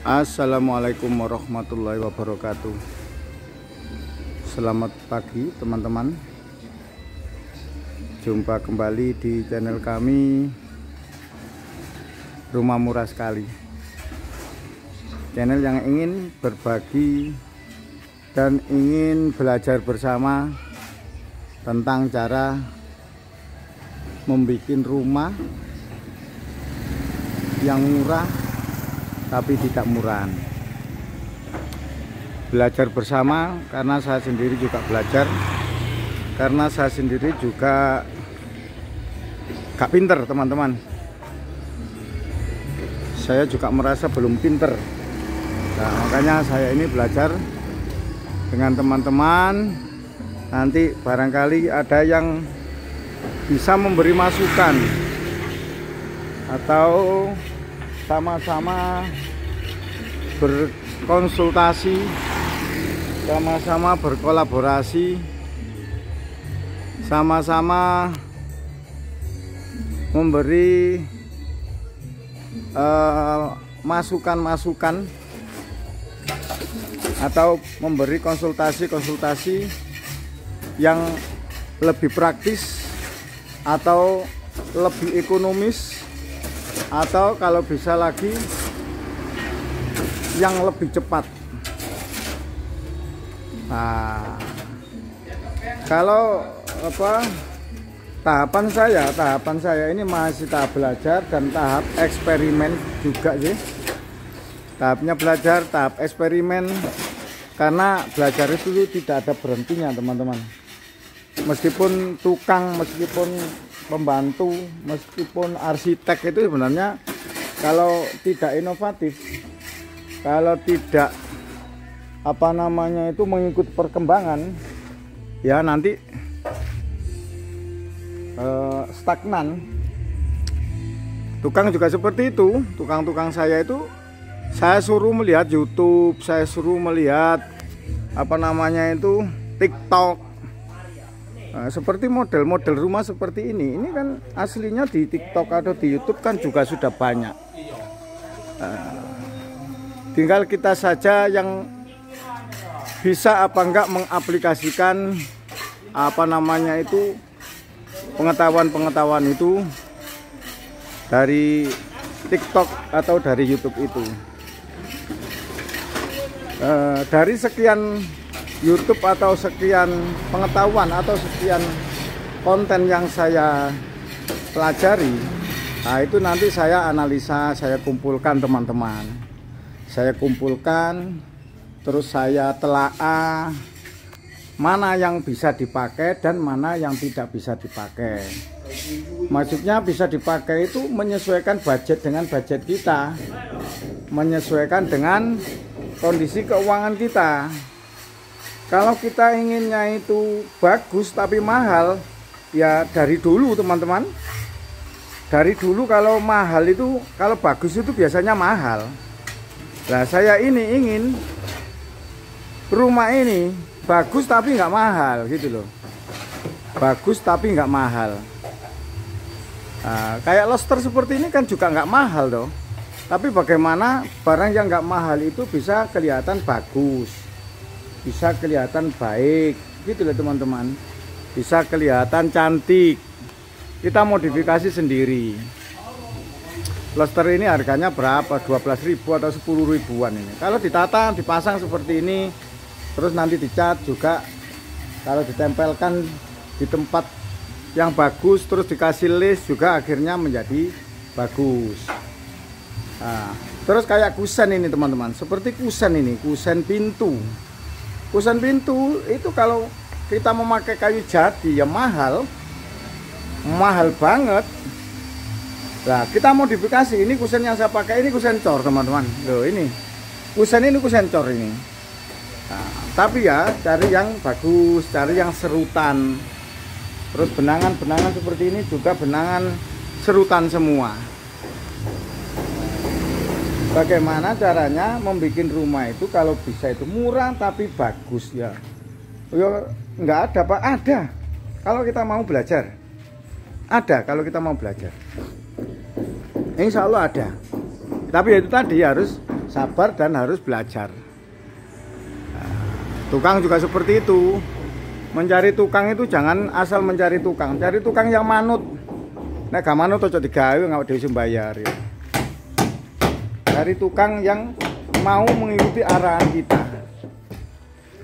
Assalamualaikum warahmatullahi wabarakatuh. Selamat pagi teman-teman. Jumpa kembali di channel kami Rumah Murah Sekali. Channel yang ingin berbagi dan ingin belajar bersama tentang cara membuat rumah yang murah tapi tidak murahan. Belajar bersama karena saya sendiri juga belajar, karena saya sendiri juga gak pinter teman-teman. Saya juga merasa belum pinter. Nah, makanya saya ini belajar dengan teman-teman. Nanti barangkali ada yang bisa memberi masukan atau sama-sama berkonsultasi, sama-sama berkolaborasi, sama-sama memberi masukan-masukan atau memberi konsultasi-konsultasi yang lebih praktis atau lebih ekonomis, atau kalau bisa lagi yang lebih cepat. Nah, kalau tahapan saya ini masih tahap belajar dan tahap eksperimen juga sih. Tahapnya belajar, tahap eksperimen, karena belajar itu tidak ada berhentinya teman-teman. Meskipun tukang, meskipun pembantu, meskipun arsitek itu sebenarnya kalau tidak inovatif, kalau tidak mengikuti perkembangan, ya nanti stagnan. Tukang juga seperti itu. Tukang-tukang saya itu saya suruh melihat YouTube, saya suruh melihat TikTok. Nah, seperti model-model rumah seperti ini kan aslinya di TikTok atau di YouTube kan juga sudah banyak. Tinggal kita saja yang bisa apa enggak mengaplikasikan pengetahuan-pengetahuan itu dari TikTok atau dari YouTube itu. Dari sekian YouTube atau sekian pengetahuan atau sekian konten yang saya pelajari, nah itu nanti saya analisa, saya kumpulkan teman-teman. Saya kumpulkan, terus saya telaah mana yang bisa dipakai dan mana yang tidak bisa dipakai. Maksudnya bisa dipakai itu menyesuaikan budget dengan budget kita, menyesuaikan dengan kondisi keuangan kita. Kalau kita inginnya itu bagus tapi mahal, ya dari dulu teman-teman. Dari dulu kalau mahal itu, kalau bagus itu biasanya mahal. Nah, saya ini ingin rumah ini bagus tapi nggak mahal gitu loh. Bagus tapi nggak mahal. Nah, kayak Loster seperti ini kan juga nggak mahal loh. Tapi bagaimana barang yang nggak mahal itu bisa kelihatan bagus, bisa kelihatan baik gitu loh teman-teman, bisa kelihatan cantik. Kita modifikasi sendiri. Loster ini harganya berapa? 12.000 atau 10 ribuan ini. Kalau ditata, dipasang seperti ini, terus nanti dicat juga, kalau ditempelkan di tempat yang bagus, terus dikasih list juga akhirnya menjadi bagus. Nah, terus kayak kusen ini teman-teman, seperti kusen ini, kusen pintu. Kusen pintu itu kalau kita memakai kayu jati ya mahal banget. Nah, kita modifikasi. Ini kusen yang saya pakai ini kusen cor teman-teman. Loh, ini kusen cor ini. Nah, tapi ya cari yang bagus, cari yang serutan. Terus benangan seperti ini juga benangan serutan semua. Bagaimana caranya membuat rumah itu kalau bisa itu murah tapi bagus ya? Ya nggak ada Pak, ada. Kalau kita mau belajar, ada. Kalau kita mau belajar, insya Allah ada. Tapi itu tadi harus sabar dan harus belajar. Tukang juga seperti itu. Mencari tukang itu jangan asal mencari tukang. Cari tukang yang manut. Nek gak manut ojo digawe nggak dhewe bayar ya. Cari tukang yang mau mengikuti arahan kita.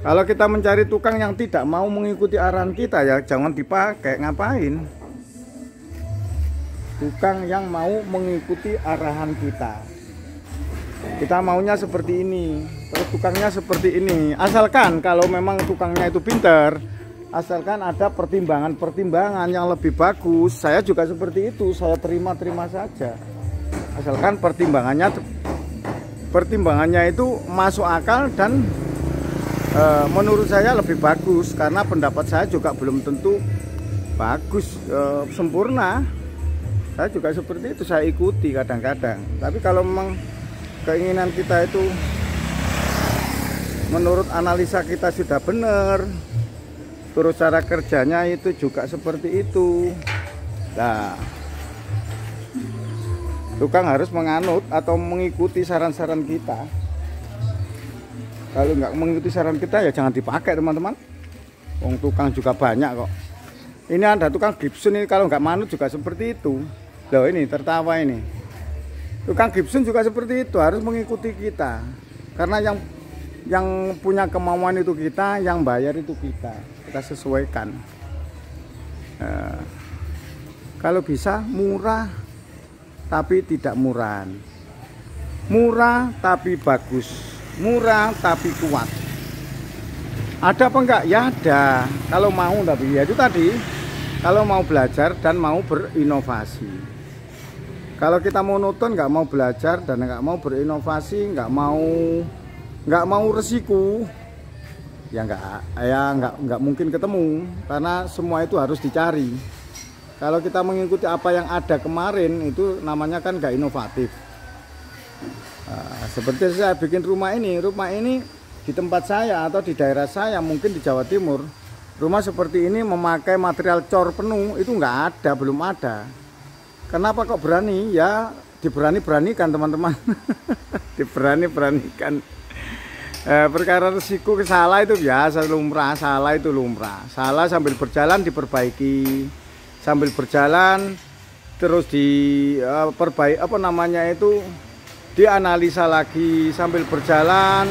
Kalau kita mencari tukang yang tidak mau mengikuti arahan kita ya jangan dipakai, ngapain? Tukang yang mau mengikuti arahan kita. Kita maunya seperti ini, terus tukangnya seperti ini. Asalkan kalau memang tukangnya itu pintar, asalkan ada pertimbangan-pertimbangan yang lebih bagus. Saya juga seperti itu, saya terima-terima saja. Asalkan pertimbangannya itu masuk akal dan menurut saya lebih bagus. Karena pendapat saya juga belum tentu bagus, sempurna. Saya juga seperti itu, saya ikuti kadang-kadang. Tapi kalau memang keinginan kita itu menurut analisa kita sudah benar, terus cara kerjanya itu juga seperti itu. Nah, tukang harus menganut atau mengikuti saran-saran kita. Kalau nggak mengikuti saran kita ya jangan dipakai teman-teman. Wong tukang juga banyak kok. Ini ada tukang Gibson ini, kalau nggak manut juga seperti itu. Loh ini tertawa ini. Tukang Gibson juga seperti itu, harus mengikuti kita. Karena yang punya kemauan itu kita, yang bayar itu kita. Kita sesuaikan. Kalau bisa murah tapi tidak murahan. Murah tapi bagus. Murah tapi kuat. Ada apa enggak? Ya ada. Kalau mau, tapi ya itu tadi. Kalau mau belajar dan mau berinovasi. Kalau kita monoton, nggak mau belajar dan nggak mau berinovasi, nggak mau resiko, ya nggak mungkin ketemu. Karena semua itu harus dicari. Kalau kita mengikuti apa yang ada kemarin, itu namanya kan nggak inovatif. Seperti saya bikin rumah ini di tempat saya atau di daerah saya, mungkin di Jawa Timur, rumah seperti ini memakai material cor penuh itu nggak ada, belum ada. Kenapa kok berani? Ya diberani-beranikan teman-teman. Diberani-beranikan. Perkara resiko salah itu biasa, lumrah. Salah itu lumrah. Salah sambil berjalan diperbaiki. Sambil berjalan terus diperbaiki, dianalisa lagi. Sambil berjalan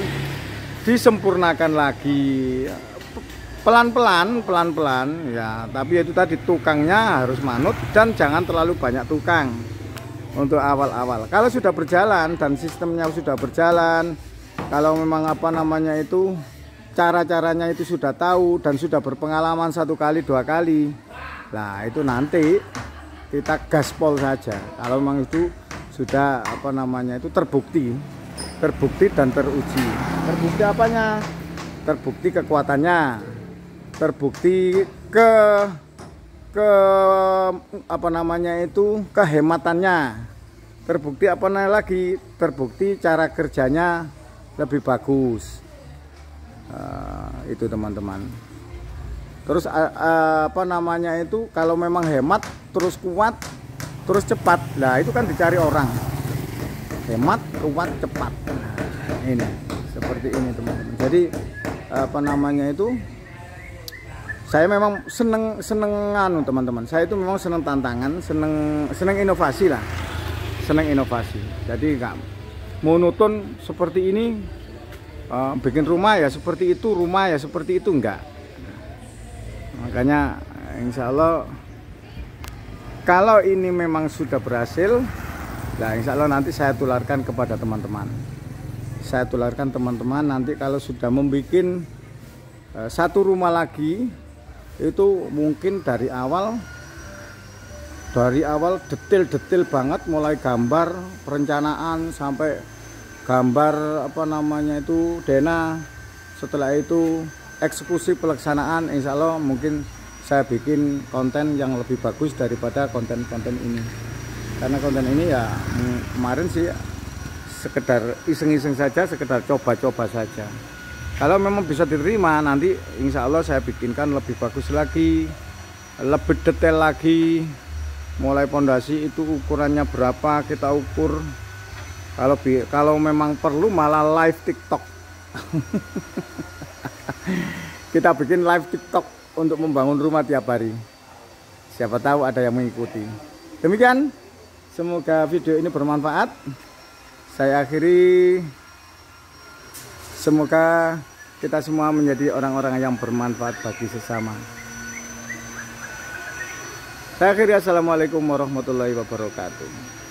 disempurnakan lagi. Pelan-pelan ya, tapi itu tadi tukangnya harus manut dan jangan terlalu banyak tukang untuk awal-awal. Kalau sudah berjalan dan sistemnya sudah berjalan, kalau memang cara-caranya itu sudah tahu dan sudah berpengalaman 1 kali 2 kali, nah itu nanti kita gaspol saja. Kalau memang itu sudah terbukti dan teruji. Terbukti apanya? Terbukti kekuatannya. Terbukti kehematannya. Terbukti terbukti cara kerjanya lebih bagus. Itu teman-teman. Terus kalau memang hemat terus kuat terus cepat, nah itu kan dicari orang. Hemat, kuat, cepat. Nah, ini seperti ini teman-teman. Jadi saya memang seneng teman-teman. Saya itu memang seneng tantangan, seneng inovasi lah, seneng inovasi. Jadi nggak monoton seperti ini. Bikin rumah ya seperti itu, enggak. Makanya insya Allah kalau ini memang sudah berhasil, nah insya Allah nanti saya tularkan kepada teman-teman. Saya tularkan teman-teman nanti kalau sudah membuat satu rumah lagi, itu mungkin dari awal detail banget, mulai gambar perencanaan sampai gambar dena, setelah itu eksekusi pelaksanaan. Insya Allah mungkin saya bikin konten yang lebih bagus daripada konten-konten ini, karena konten ini ya kemarin sih sekedar iseng-iseng saja, sekedar coba-coba saja. Kalau memang bisa diterima, nanti insya Allah saya bikinkan lebih bagus lagi, lebih detail lagi. Mulai pondasi itu ukurannya berapa kita ukur, Kalau memang perlu malah live TikTok. Kita bikin live TikTok untuk membangun rumah tiap hari. Siapa tahu ada yang mengikuti. Demikian, semoga video ini bermanfaat. Saya akhiri. Semoga kita semua menjadi orang-orang yang bermanfaat bagi sesama. Saya akhiri, assalamualaikum warahmatullahi wabarakatuh.